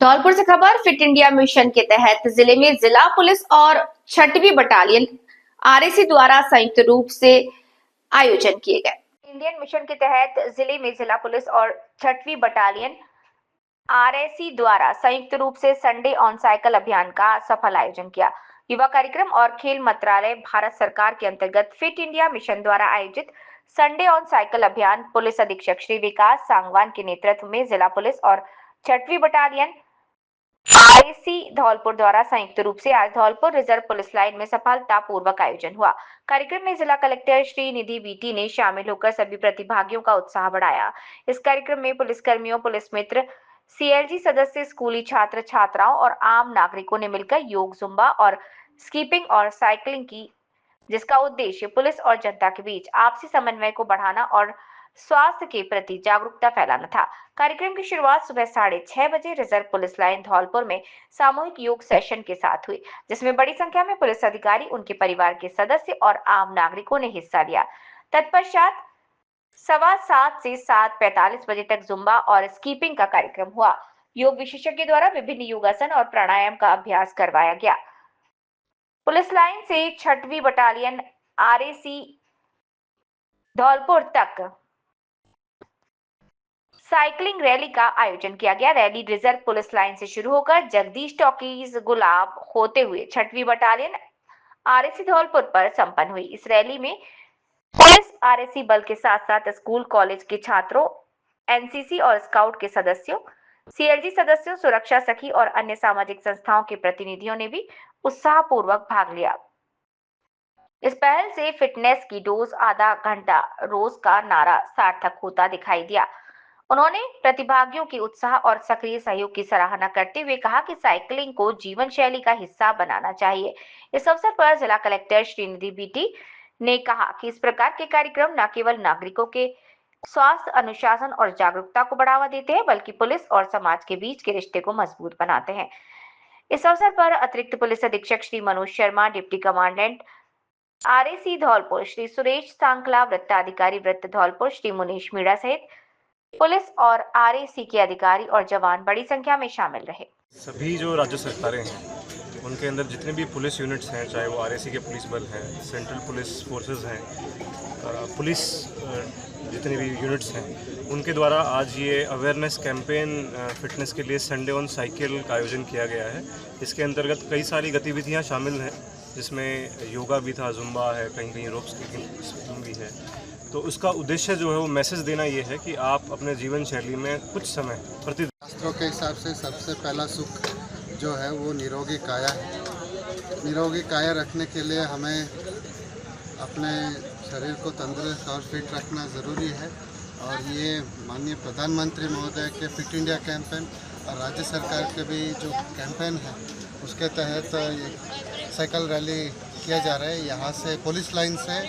धौलपुर से खबर। Fit India mission के तहत जिले में जिला पुलिस और 6वीं बटालियन आरएसी द्वारा संयुक्त रूप से आयोजन किए गए। इंडियन मिशन के तहत जिले में जिला पुलिस और 6वीं बटालियन आरएसी द्वारा संयुक्त रूप से संडे ऑन साइकिल अभियान का सफल आयोजन किया। युवा कार्यक्रम और खेल मंत्रालय भारत सरकार के अंतर्गत फिट इंडिया मिशन द्वारा आयोजित संडे ऑन साइकिल अभियान पुलिस अधीक्षक श्री विकास सांगवान के नेतृत्व में जिला पुलिस और 6वीं बटालियन आरएसी धौलपुर द्वारा संयुक्त रूप से आज धौलपुर रिजर्व पुलिस लाइन में सफलतापूर्वक आयोजन हुआ। कार्यक्रम में जिला कलेक्टर श्री निधि बीटी ने शामिल होकर सभी प्रतिभागियों का उत्साह बढ़ाया। इस कार्यक्रम में पुलिसकर्मियों, पुलिस मित्र, सीएलजी सदस्य, स्कूली छात्र छात्राओं और आम नागरिकों ने मिलकर योग, जुम्बा और स्कीपिंग और साइकिलिंग की, जिसका उद्देश्य पुलिस और जनता के बीच आपसी समन्वय को बढ़ाना और स्वास्थ्य के प्रति जागरूकता फैलाना था। कार्यक्रम की शुरुआत सुबह 6:30 बजे रिजर्व पुलिस लाइन धौलपुर में सामूहिक योग सेशन के साथ हुई, जिसमें बड़ी संख्या में पुलिस अधिकारी, उनके परिवार के सदस्य और आम नागरिकों ने हिस्सा लिया। तत्पश्चात 7:15 से 7:45 बजे तक जुम्बा और स्कीपिंग का कार्यक्रम हुआ। योग विशेषज्ञ द्वारा विभिन्न योगासन और प्राणायाम का अभ्यास करवाया गया। पुलिस लाइन से 6वीं बटालियन आरएसी धौलपुर तक साइकिलिंग रैली का आयोजन किया गया। रैली रिजर्व पुलिस लाइन से शुरू होकर जगदीश टॉकीज गुलाब होते हुए 6वीं बटालियन आरएसी धौलपुर पर संपन्न हुई। इस रैली में पुलिस आरएसी बल के साथ साथ स्कूल कॉलेज के छात्रों, एनसीसी और स्काउट के सदस्यों, सीएलजी सदस्यों, सुरक्षा सखी और अन्य सामाजिक संस्थाओं के प्रतिनिधियों ने भी उत्साहपूर्वक भाग लिया। इस पहल से फिटनेस की डोज आधा घंटा रोज का नारा सार्थक होता दिखाई दिया। उन्होंने प्रतिभागियों के उत्साह और सक्रिय सहयोग की सराहना करते हुए कहा कि साइकिलिंग को जीवन शैली का हिस्सा बनाना चाहिए। इस अवसर पर जिला कलेक्टर श्रीनिधि बीटी ने कहा कि इस प्रकार के कार्यक्रम न केवल नागरिकों के स्वास्थ्य, अनुशासन और जागरूकता को बढ़ावा देते हैं, बल्कि पुलिस और समाज के बीच के रिश्ते को मजबूत बनाते हैं। इस अवसर पर अतिरिक्त पुलिस अधीक्षक Shri Manoj Sharma, deputy commandant RAC Dholpur Shri Suresh Sankla, वृत्ताधिकारी वृत्त धौलपुर श्री मुनीश मीणा सहित पुलिस और आरएसी के अधिकारी और जवान बड़ी संख्या में शामिल रहे। सभी जो राज्य सरकारें हैं उनके अंदर जितने भी पुलिस यूनिट्स हैं, चाहे वो आरएसी के पुलिस बल हैं, सेंट्रल पुलिस फोर्सेस हैं, पुलिस जितने भी यूनिट्स हैं, उनके द्वारा आज ये अवेयरनेस कैंपेन फिटनेस के लिए संडे ऑन साइकिल का आयोजन किया गया है। इसके अंतर्गत कई सारी गतिविधियां शामिल हैं, जिसमें योगा भी था, जुम्बा है, कहीं कहीं रोप स्कीपिंग भी है। तो उसका उद्देश्य जो है वो मैसेज देना ये है कि आप अपने जीवन शैली में कुछ समय प्रतिदिन। शास्त्रों के हिसाब से सबसे पहला सुख जो है वो निरोगी काया है। निरोगी काया रखने के लिए हमें अपने शरीर को तंदुरुस्त और फिट रखना ज़रूरी है। और ये माननीय प्रधानमंत्री महोदय के फिट इंडिया कैंपेन और राज्य सरकार के भी जो कैंपेन है उसके तहत साइकिल रैली किया जा रहा है। यहाँ से पुलिस लाइन से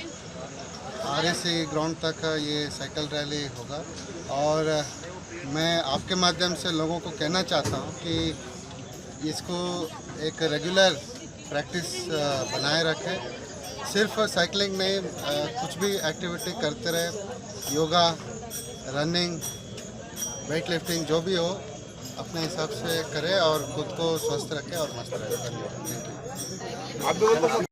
आरएसी ग्राउंड तक ये साइकिल रैली होगा। और मैं आपके माध्यम से लोगों को कहना चाहता हूँ कि इसको एक रेगुलर प्रैक्टिस बनाए रखें। सिर्फ साइकिलिंग नहीं, कुछ भी एक्टिविटी करते रहे, योगा, रनिंग, वेट लिफ्टिंग जो भी हो अपने हिसाब से करें और खुद को स्वस्थ रखें और मस्त रहें। धन्यवाद।